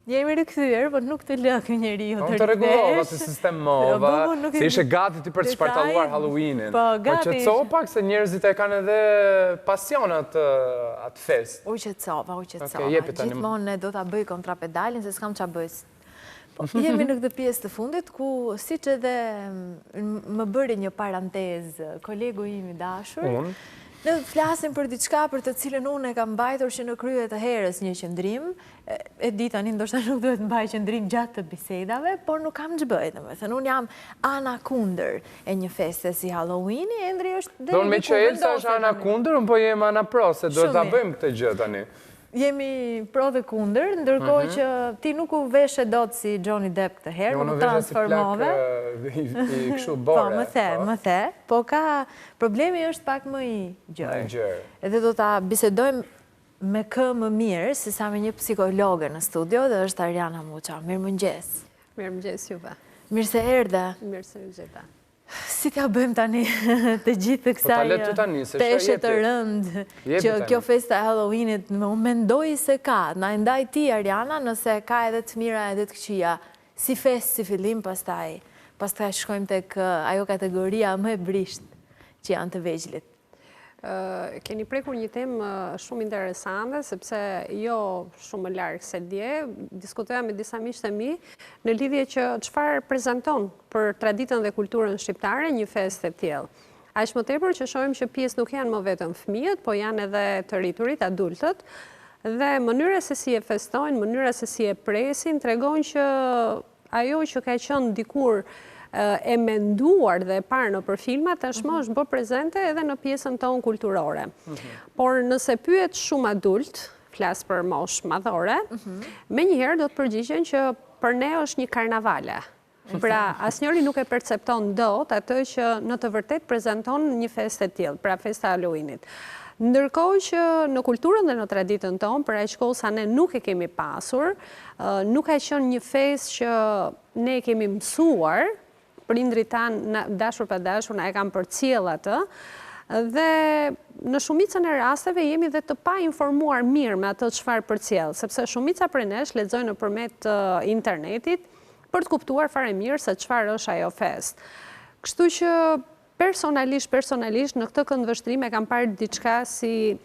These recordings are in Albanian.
Jemi rikthyer, po nuk të lë ky njeriu të të rregullova të sistemova, se ishe gati ti për të shpartalluar Halloweenin. Po, gati. Po qetëso pak se njerëzit e kanë edhe pasion atë fest. U qetësova. Gjithmonë ne do ta bëj kontrapedalin se s'kam ç'a bëj. Po jemi në këtë pjesë të fundit ku siç edhe më bëri një parantezë kolegu im i dashur. Ne flasim për diçka për të cilën unë e kam mbajtur që në krye të herës një qëndrim. E di tani ndoshta nuk duhet mbaj qëndrim gjatë të bisedave, por nuk kam ç'bëj, domethënë unë jam ana kundër e një feste si Halloweeni, Endri është deri me që Elsa është ana kundër, unë po jem ana pro, se duhet ta bëjmë këtë gjë tani. Jemi pro dhe kundër, ndërkohë që ti nuk u veshe dot si Johnny Depp këtë herë, nuk transformove. I kështu bore. Po, më the, po problemi është pak më i gjerë. Edhe do ta bisedojmë me kë më mirë, se sa me një psikologe në studio, dhe është Ariana Muça. Mirëmëngjes. Mirëmëngjes juve. Mirë se erdhe. Mirë se u gjeta. Si t'ja bëjmë tani të gjithë të kësaj peshe të rëndë që kjo festa e Halloweenit, unë mendoj se ka, na ndaj ti Ariana, nëse ka edhe të mira edhe të këqija, si fest, si fillim, pastaj shkojmë tek ajo kategoria më e brisht që janë të vegjlit. Keni prekur një temë shumë interesante, sepse jo shumë larg se dje, diskutoja me disa miqtë e mi në lidhje që çfarë prezanton për traditën dhe kulturën shqiptare një festë e tillë. Aq më tepër që shohim që pjesë nuk janë më vetëm fëmijët, po janë edhe të rriturit, adultët, dhe mënyra se si e festojnë, mënyra se si e presin, tregon që ajo që ka qenë dikur e menduar dhe e parë në për filma, tashmë është bërë prezente edhe në pjesën tonë kulturore. Por nëse pyet shumë adult, flas për moshë madhore, menjëherë do të përgjigjen që për ne është një karnavale. Pra, asnjëri nuk e percepton dot atë që në të vërtet prezanton një festë e tillë, pra festa e Halloweenit. Ndërkohë që në kulturën dhe në traditën tonë, për aq kohë sa ne nuk e kemi pasur, nuk ka qenë një festë që ne kemi mësuar, prindrit tanë, dashur pa dashur, na e kanë përcjell atë, dhe në shumicën e rasteve jemi dhe të pa informuar mirë me atë çfarë përcjell, sepse shumica prej nesh lexojnë nëpërmjet internetit për të kuptuar fare mirë se çfarë është ajo festë. Kështu që personalisht në këtë këndvështrim e kam parë diçka si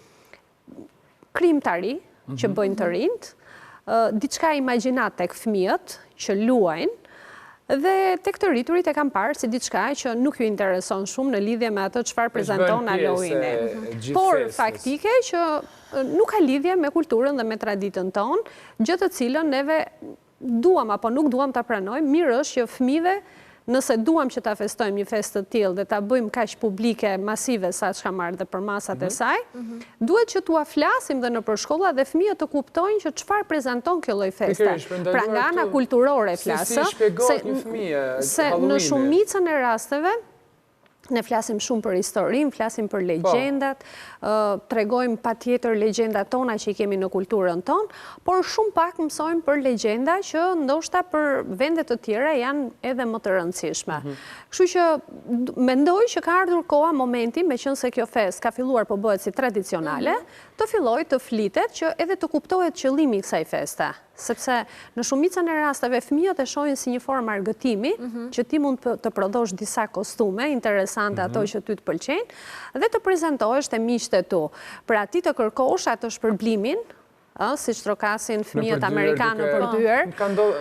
krijimtari që bëjnë të rinjt, diçka imagjinat tek fëmijët që luajnë, dhe tek të rriturit e kam parë si diçka që nuk ju intereson shumë në lidhje me atë çfarë prezanton Halloweeni. Por faktike që nuk ka lidhje me kulturën dhe me traditën tonë, gjë të cilën neve duam apo nuk duam ta pranojmë, mirë është që fëmijëve, nëse duam që ta festojmë një festë të tillë dhe ta bëjmë kaq publike, masive sa çka marrë dhe për masat e saj, duhet që t'ua flasim dhe nëpër shkolla dhe fëmijët të kuptojnë që çfarë prezanton kjo lloj feste. Pra nga ana kulturore flasë, se në shumicën e rasteve ne flasim shumë për historinë, flasim për legjendat, tregojmë patjetër legjendat tona që i kemi në kulturën tonë, por shumë pak mësojmë për legjenda që ndoshta për vende të tjera janë edhe më të rëndësishme. Kështu që mendoj që ka ardhur koha, momenti, meqense kjo festë ka filluar po bëhet si tradicionale, të fillojë të flitet që edhe të kuptohet qëllimi i kësaj feste. Sepse në shumicën e rasteve fëmijët e shohin si një formë argëtimi, që ti mund të prodhosh disa kostume interesante ato që ty të pëlqejnë, dhe të prezantohesh te miqtë e tu. Pra ti të kërkosh atë shpërblimin, si trokasin fëmijët amerikanë për dyer.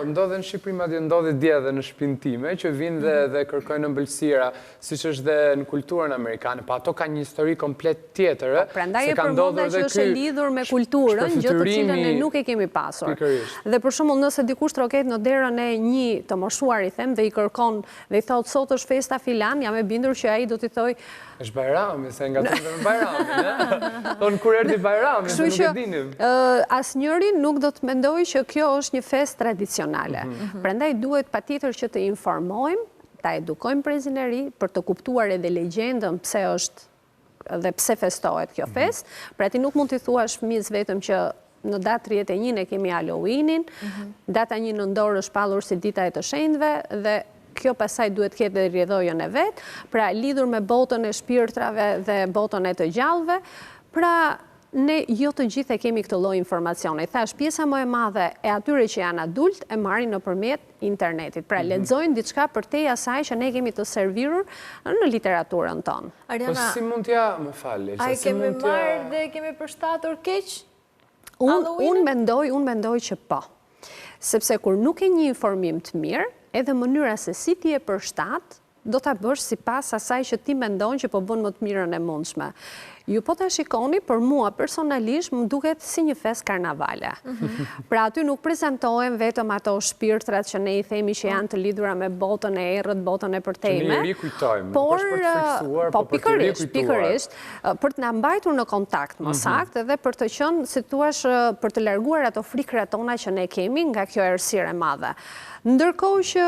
Ndodhe në Shqipëri, madje ndodhi dje edhe në shtëpinë time, që vinë dhe kërkojnë ëmbëlsira, siç është dhe në kulturën amerikane, pa ato kanë një histori komplet tjetër. Prandaj e përmenda që është e lidhur me kulturën, gjë të cilën ne nuk e kemi pasur. Dhe për shembull, nëse dikush troket në derën e një të moshuar, i them, dhe i kërkon dhe i thotë sot është festa filan, jam e bindur që ai do t'i thojë është Bajrami, se nga të në Bajrami, thonë kur erdi Bajrami, se nuk e dinim. Asnjëri nuk do të mendoj që kjo është një festë tradicionale. Prandaj duhet patjetër që të informojmë, ta edukojmë brezin e ri për të kuptuar edhe legjendën pse është dhe pse festohet kjo festë. Pra ti nuk mund t'i thuash fëmijës vetëm që në datë 31 e kemi Halloweenin, data 1 nëntor është pallur si dita e të shenjtëve dhe kjo pasaj duhet ketë dhe rrjedhojën e vetë, pra lidhur me botën e shpirtrave dhe botën e të gjallëve, pra ne jo të gjithë e kemi këtë lloj informacioni. Thash, pjesa më e madhe e atyre që janë adult e marrin nëpërmjet internetit. Pra lexojnë diçka përtej asaj që ne kemi të servirur në literaturën tonë. Po si mund t'ja, më fal, A kemi marrë dhe kemi përshtatur keq? Unë mendoj që po. Sepse kur nuk e një informim të mirë, edhe mënyra se si ti e përshtat, do ta bësh sipas asaj që ti mendon që po bën më të mirën e mundshme. Ju po ta shikoni, për mua personalisht më duket si një fest karnavale. Pra aty nuk prezantohen vetëm ato shpirtrat që ne i themi që janë të lidhura me botën e errët, botën e përtejme. Që ne i rikujtojmë, por për të fiksuar, po për të pikërisht, për të na mbajtur në kontakt më saktë dhe për të qenë, si thua, për të larguar ato frikrat tona që ne kemi nga kjo errësirë e madhe. Ndërkohë që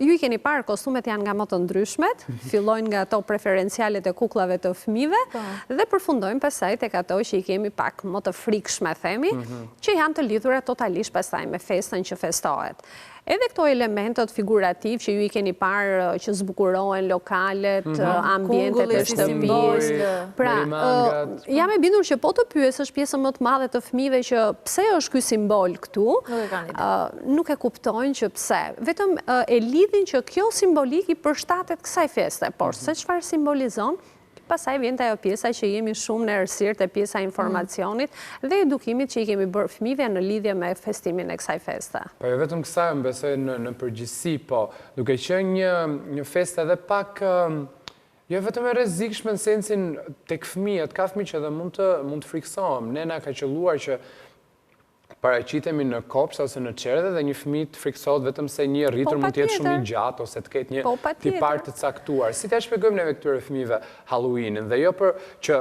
ju i keni parë, kostumet janë nga më të ndryshmet, fillojnë nga ato preferencialet e kukullave të fëmijëve dhe përfundojmë pastaj tek ato që i kemi pak më të frikshme, themi, që janë të lidhura totalisht pastaj me festën që festohet. Edhe këto elementet figurativ që ju i keni parë që zbukurohen lokalet, ambientet e shtëpisë. Pra, jam e bindur që po të pyesësh pjesën më të madhe të fëmijëve që pse është ky simbol këtu, nuk e kuptojnë që pse. Vetëm e lidhin që kjo simbolik i përshtatet kësaj feste, por se çfarë simbolizon, pastaj vjen ajo pjesa që jemi shumë në errësirë te pjesa e informacionit dhe edukimit që i kemi bërë fëmijëve në lidhje me festimin e kësaj feste. Po jo vetëm kësaj, më besoj në përgjithësi, po duke qenë një festë edhe pak jo vetëm e rrezikshme në sensin tek fëmijët, ka fëmijë që edhe mund të friksohen. Ne na ka qelluar që paraqitemi në kopshte ose në çerdhe dhe një fëmijë të friksohet vetëm se një rritur mund të jetë shumë i gjatë ose të ketë një tipar të caktuar. Si t'ia shpjegojmë neve këtyre fëmijëve Halloweenin dhe jo për që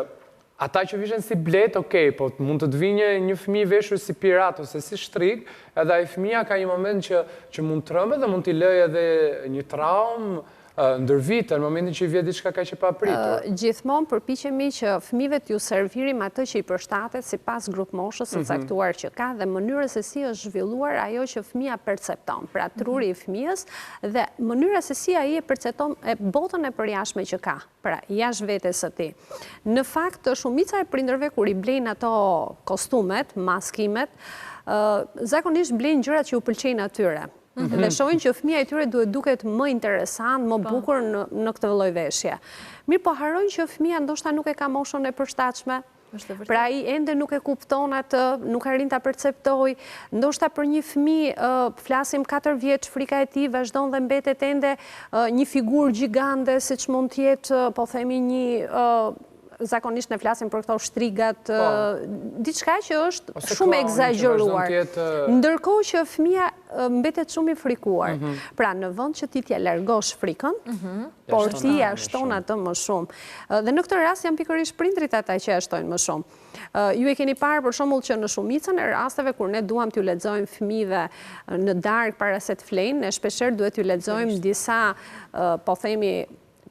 ata që vishen si blet, okej, po mund të vinë një fëmijë veshur si pirat ose si shtrik, edhe ai fëmia ka një moment që mund të trëmbë dhe mund t'i lëjë edhe një traumë ndër vite, në momentin që i vjen diçka kaq e papritur. Gjithmonë përpiqemi që fëmijëve t'ju servirim atë që i përshtatet sipas grup moshës së caktuar që ka dhe mënyrës se si është zhvilluar ajo që fëmia percepton, pra truri i fëmijës dhe mënyra se si ai e percepton botën e përjashme që ka, pra jashtë vetes së tij. Në fakt, shumica e prindërve kur i blejnë ato kostumet, maskimet, zakonisht blejnë gjërat që u pëlqejnë atyre. Dhe shohin që fëmia e tyre duhet duket më interesant, më bukur në këtë lloj veshje. Mirë, po harrojnë që fëmia ndoshta nuk e ka moshën e përshtatshme. Pra ai ende nuk e kupton atë, nuk arrin ta perceptojë. Ndoshta për një fëmijë, flasim 4 vjeç, frika e tij vazhdon dhe mbetet ende një figurë gjigande, siç mund të jetë, po themi një zakonisht ne flasim për këto shtrigat, diçka që është shumë egzageruar. Ndërkohë që fëmia mbetet shumë i frikuar. Pra në vend që ti t'ia largosh frikën, por ti ja shton atë më shumë. Dhe në këtë rast janë pikërisht prindrit ata që ja shtojnë më shumë. Ju e keni parë për shembull që në shumicën e rasteve kur ne duam t'ju lexojmë fëmijëve në darkë para se të flenë, ne shpeshherë duhet t'ju lexojmë disa, po themi,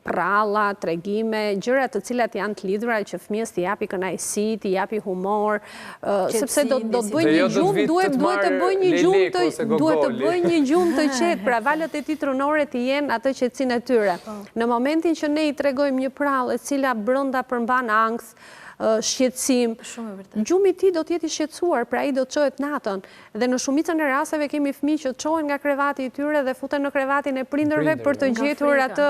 pralla, tregime, gjëra të cilat janë të lidhura që fëmijës t'i japi kënaqësi, t'i japi humor, sepse do të bëjë një gjumë, duhet të bëjë një gjumë të qetë, pra valët e tij trunore të jenë atë qetësinë e tyre. Në momentin që ne i tregojmë një prallë e cila brenda përmban ankth, shqetësim, gjumi i tij do të jetë i shqetësuar, pra ai do të çohet natën. Dhe në shumicën e rasteve kemi fëmijë që çohen nga krevati i tyre dhe futen në krevatin e prindërve për të gjetur atë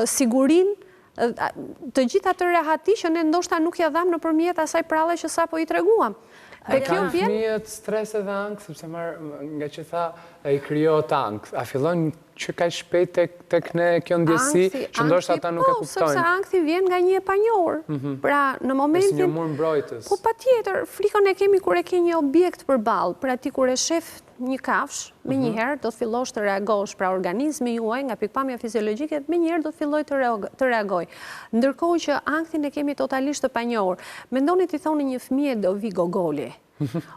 sigurinë, të gjithë atë rehati që ne ndoshta nuk ja dham nëpërmjet asaj pralle që sapo i treguam. Dhe kjo fëmijët stres edhe ankth, sepse nga që tha i krijohet ankth. A fillon që ka shpejt tek ne kjo ndjesi që ndoshta ata nuk e kuptojnë. Sepse ankthi vjen nga një e panjohur. Pra në momentin një mur mbrojtës. Po patjetër, frikën e kemi kur e ke një objekt përballë. Pra ti kur e shef një kafsh, menjëherë do të fillosh të reagosh, pra organizmi juaj nga pikpamja fiziologjike menjëherë do të fillojë të reagojë. Ndërkohë që ankthin e kemi totalisht të panjohur. Mendoni ti thoni një fëmijë do vi gogoli.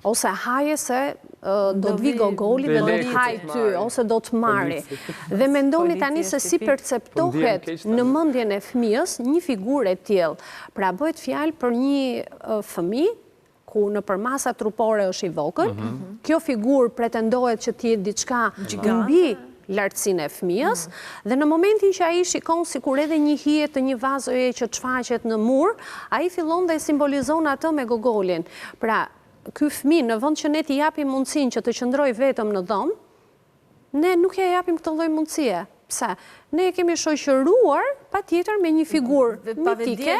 Ose haje se do të vi gogoli dhe do të haj ty, ose do të marri. Dhe mendoni tani se si perceptohet në mendjen e fëmijës një figurë e tillë. Pra bëhet fjalë për një fëmijë ku në përmasa trupore është i vogël, kjo figurë pretendohet që të jetë diçka mbi lartësinë e fëmijës, dhe në momentin që ai shikon sikur edhe një hije të një vazoje që çfaqet në mur, ai fillon dhe simbolizon atë me gogolin. Pra, ky fëmijë në vend që ne t'i japim mundësinë që të qëndrojë vetëm në dhomë, ne nuk ja japim këtë lloj mundësie. Pse? Ne e kemi shoqëruar patjetër me një figurë mitike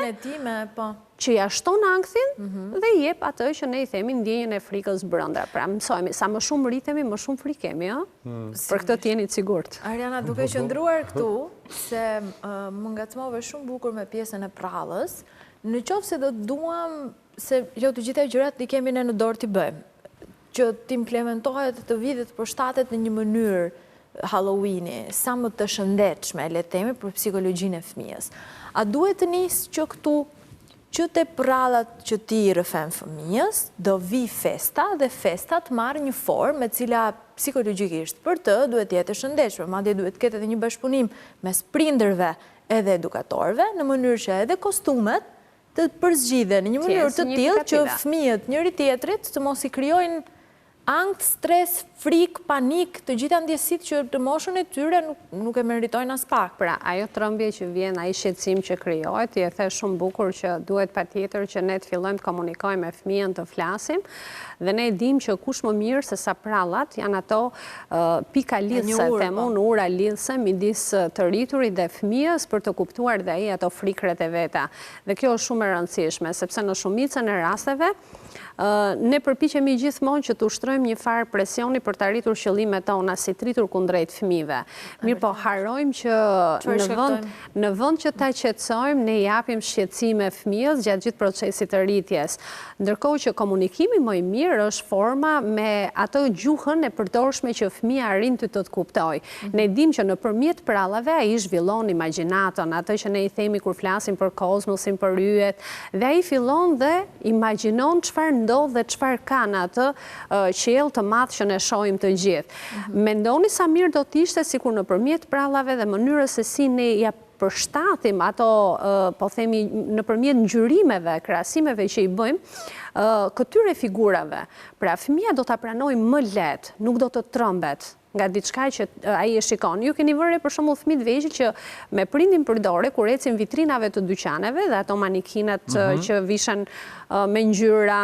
që ja shton ankthin dhe i jep atë që ne i themi ndjenjën e frikës brenda. Pra mësojmë, sa më shumë rritemi, më shumë frikë kemi, për këtë të jeni të sigurt. Ariana, duke qëndruar këtu, se më ngacmove shumë bukur me pjesën e prallës, në qoftë se do të duam se jo të gjitha gjërat i kemi ne në dorë t'i bëjmë, që t'implementohet të vitet për shtatet në një mënyrë Halloweeni, sa më të shëndetshme, le të themi, për psikologjinë e fëmijës. A duhet të nisë që këtu, që te prallat që ti i rëfen fëmijës, do vi festa dhe festa të marrë një formë me cila psikologjikisht për të duhet jetë e shëndetshme, madje duhet ketë edhe një bashkëpunim mes prindërve edhe edukatorëve, në mënyrë që edhe kostumet të përzgjidhen në një mënyrë të tillë që fëmijët njëri tjetrit të mos i krijojnë ankt, stres, frik, panik, të gjitha ndjesitë që të moshën e tyre nuk e meritojnë as pak. Pra, ajo trembje që vjen, ai shqetësim që krijohet, i e the shumë bukur që duhet patjetër që ne të fillojmë të komunikojmë me fëmijën, të flasim, dhe ne e dim që kush më mirë se sa prallat janë ato pika lidhse, themun ura lidhse midis të rriturit dhe fëmijës për të kuptuar dhe ai ato frikret e veta. Dhe kjo është shumë e rëndësishme, sepse në shumicën e rasteve ne përpiqemi gjithmonë që të ushtrojmë një farë presioni për të arritur qëllimet tona si të rritur kundrejt fëmijëve. Mirë po harrojmë që në vend që ta qetësojmë, ne japim shqetësime fëmijës gjatë gjithë procesit të rritjes. Ndërkohë që komunikimi më i mirë është forma me ato gjuhën e përdorshme që fëmia arrin të kuptojë. Ne dimë që nëpërmjet prallave ai zhvillon imagjinatën, atë që ne i themi kur flasim për kozmosin, për yjet, dhe ai fillon dhe imagjinon çfarë ndodh dhe çfarë kanë atë qiell të madh që ne shohim të gjithë. Mendoni sa mirë do të ishte sikur nëpërmjet prallave dhe mënyrës se si ne ja përshtatim ato, po themi, nëpërmjet ngjyrimeve, krahasimeve që i bëjmë këtyre figurave. Pra fëmia do ta pranojë më lehtë, nuk do të trembet nga diçka që ai e shikon. Ju keni vënë për shembull fëmijë të vegjël që me prindin përdore kur ecin vitrinave të dyqaneve dhe ato manikinat që vishen me ngjyra,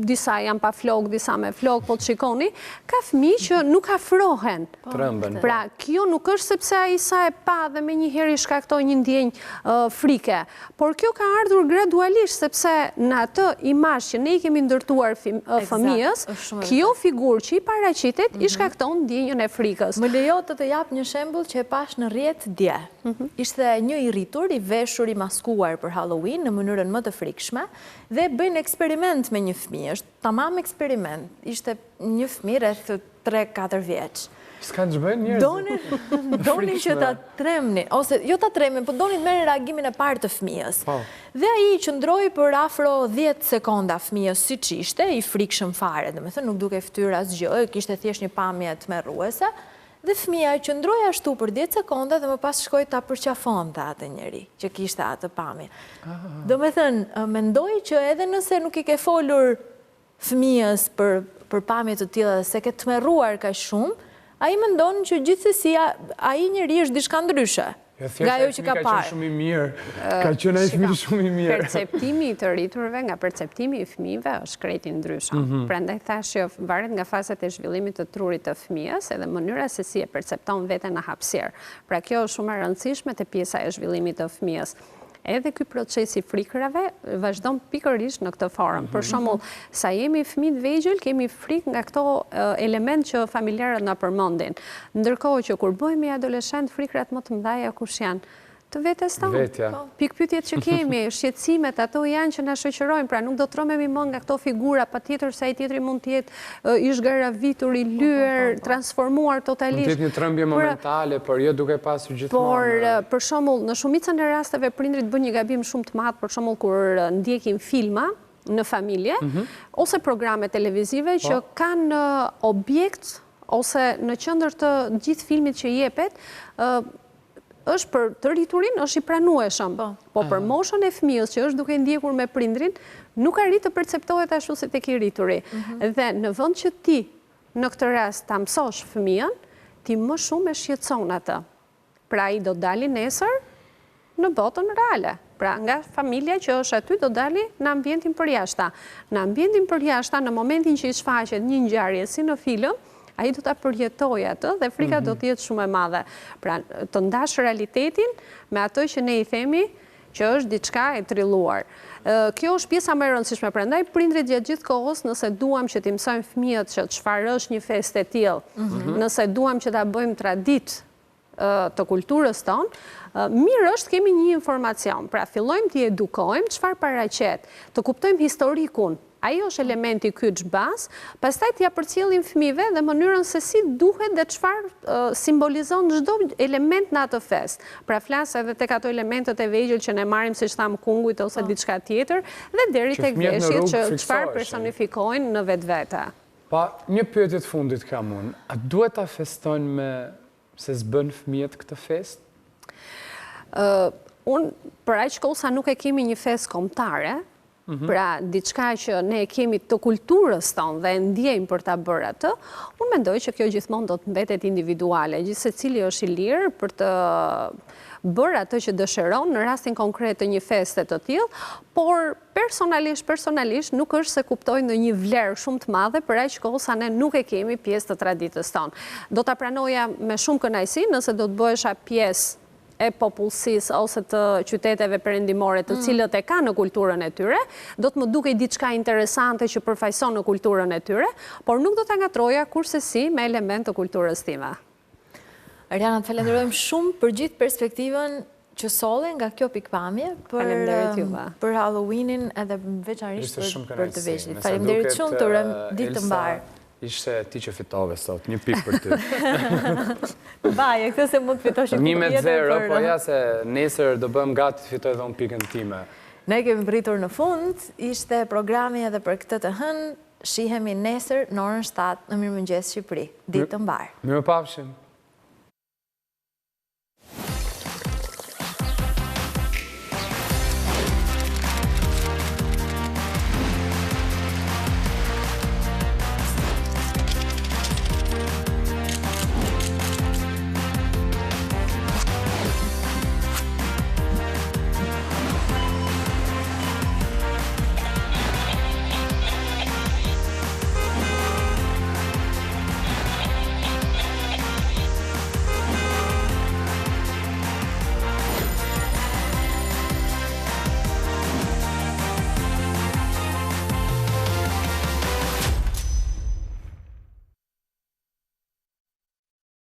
disa janë pa flok, disa me flok, po të shikoni, ka fëmijë që nuk afrohen. Tremben. Pra, kjo nuk është sepse ai sa e pa dhe menjëherë i shkaktoi një ndjenjë frike, por kjo ka ardhur gradualisht sepse në atë imazh që ne i kemi ndërtuar fëmijës, kjo figurë që i paraqitet i shkakton ndjenjën e frikës. Më lejo të jap një shembull që e pash në rrjet dje. Ishte një i rritur, i veshur, i maskuar për Halloween në mënyrën më të frikshme dhe bëjnë eksperiment me një fëmijë. Është tamam eksperiment. Ishte një fëmijë rreth 3-4 vjeç. S'ka të bëjnë njerëz. Donin që ta tremnin, ose jo ta tremnin, po donin të merrin reagimin e parë të fëmijës. Dhe ai qëndroi për afro 10 sekonda fëmijës siç ishte, i frikshëm fare, domethënë nuk duke ftyrë asgjë, kishte thjesht një pamje tmerruese. Dhe fëmia qëndroi ashtu për 10 sekonda dhe më pas shkoi ta përqafonte atë njeri që kishte atë pamje. Domethënë, mendoj që edhe nëse nuk i ke folur fëmijës për pamje të tilla dhe se ke tmerruar kaq shumë, ai mendon që gjithsesi ai njeri është diçka ndryshe. Nga ajo që ka parë. Ka qenë shumë i mirë. Ka qenë ai fëmijë shumë i mirë. Perceptimi i të rriturve nga perceptimi i fëmijëve është krejt ndryshëm. Prandaj thash që varet nga fazat e zhvillimit të trurit të fëmijës edhe mënyra se si e percepton veten në hapësirë. Pra kjo është shumë e rëndësishme te pjesa e zhvillimit të fëmijës. Edhe ky proces i frikrave vazhdon pikërisht në këtë formë. Për shembull, sa jemi fëmijë të vegjël, kemi frikë nga këto element që familjarët na përmendin. Ndërkohë që kur bëhemi adoleshent, frikrat më të mëdha kush janë? Të vetes tonë. Pikpyetjet që kemi, shqetësimet, ato janë që na shoqërojnë, pra nuk do të trembemi më nga këto figura, patjetër se ai tjetri mund të jetë i zgaravitur, i lyer, transformuar totalisht. Mund të jetë një trembje momentale, por jo duke pasur gjithmonë. Por për shembull, në shumicën e rasteve prindrit bëjnë një gabim shumë të madh, për shembull kur ndjekin filma në familje ose programe televizive që kanë objekt ose në qendër të gjithë filmit që jepet, është për të rriturin, është i pranueshëm. Po për moshën e fëmijës që është duke ndjekur me prindrin, nuk arrit të perceptohet ashtu si tek i rrituri. Dhe në vend që ti në këtë rast ta mësosh fëmijën, ti më shumë e shqetëson atë. Pra i do dali nesër në botën reale. Pra nga familja që është aty do dali në ambientin përjashta. Në ambientin përjashta, në momentin që i shfaqet një ngjarje si në film, ai do ta përjetojë atë dhe frika do të jetë shumë e madhe. Pra të ndash realitetin me atë që ne i themi që është diçka e trilluar. Kjo është pjesa më e rëndësishme, prandaj prindrit gjatë gjithë kohës, nëse duam që t'i mësojmë fëmijët që çfarë është një festë e tillë, nëse duam që ta bëjmë traditë të kulturës tonë, mirë është kemi një informacion. Pra fillojmë t'i edukojmë çfarë paraqet, të kuptojmë historikun. Ajo është elementi kyç bazë, pastaj t'ia përcjellim fëmijëve dhe mënyrën se si duhet dhe çfarë simbolizon çdo element në atë festë. Pra flas edhe tek ato elementet e vegjël që ne marrim siç tham kungujt ose diçka tjetër dhe deri tek veshjet që çfarë personifikojnë në vetvete. Pa, një pyetje të fundit kam unë. A duhet ta festojnë me se s'bën fëmijët këtë festë? Unë për aq kohë sa nuk e kemi një festë kombëtare, pra diçka që ne kemi të kulturës tonë dhe e ndjejmë për ta bërë atë, unë mendoj që kjo gjithmonë do të mbetet individuale. Gjithë secili është i lirë për të bërë atë që dëshiron në rastin konkret të një feste të tillë, por personalisht nuk është se kuptoj në një vlerë shumë të madhe për aq kohë sa ne nuk e kemi pjesë të traditës tonë. Do ta pranoja me shumë kënaqësi nëse do të bëhesha pjesë e popullsisë ose të qyteteve perëndimore të cilët e kanë në kulturën e tyre, do të më dukej diçka interesante që përfaqëson në kulturën e tyre, por nuk do ta ngatroja kurse me element të kulturës time. Ariana, të falenderojmë shumë për gjithë perspektivën që solle nga kjo pikpamje për Halloweenin edhe veçanërisht për të veshit. Faleminderit shumë, të urojmë ditë të mbarë. Ishte ti që fitove sot, një pikë për ty. Baje, këtë se mund të fitosh një pikë tjetër. 1-0, po ja se nesër do bëhem gati të fitoj dhe unë pikën time. Ne kemi pritur në fund, ishte programi edhe për këtë të hënë, shihemi nesër në orën 7 në Mirëmëngjes Shqipëri. Ditë të mbarë. Mirëpafshim.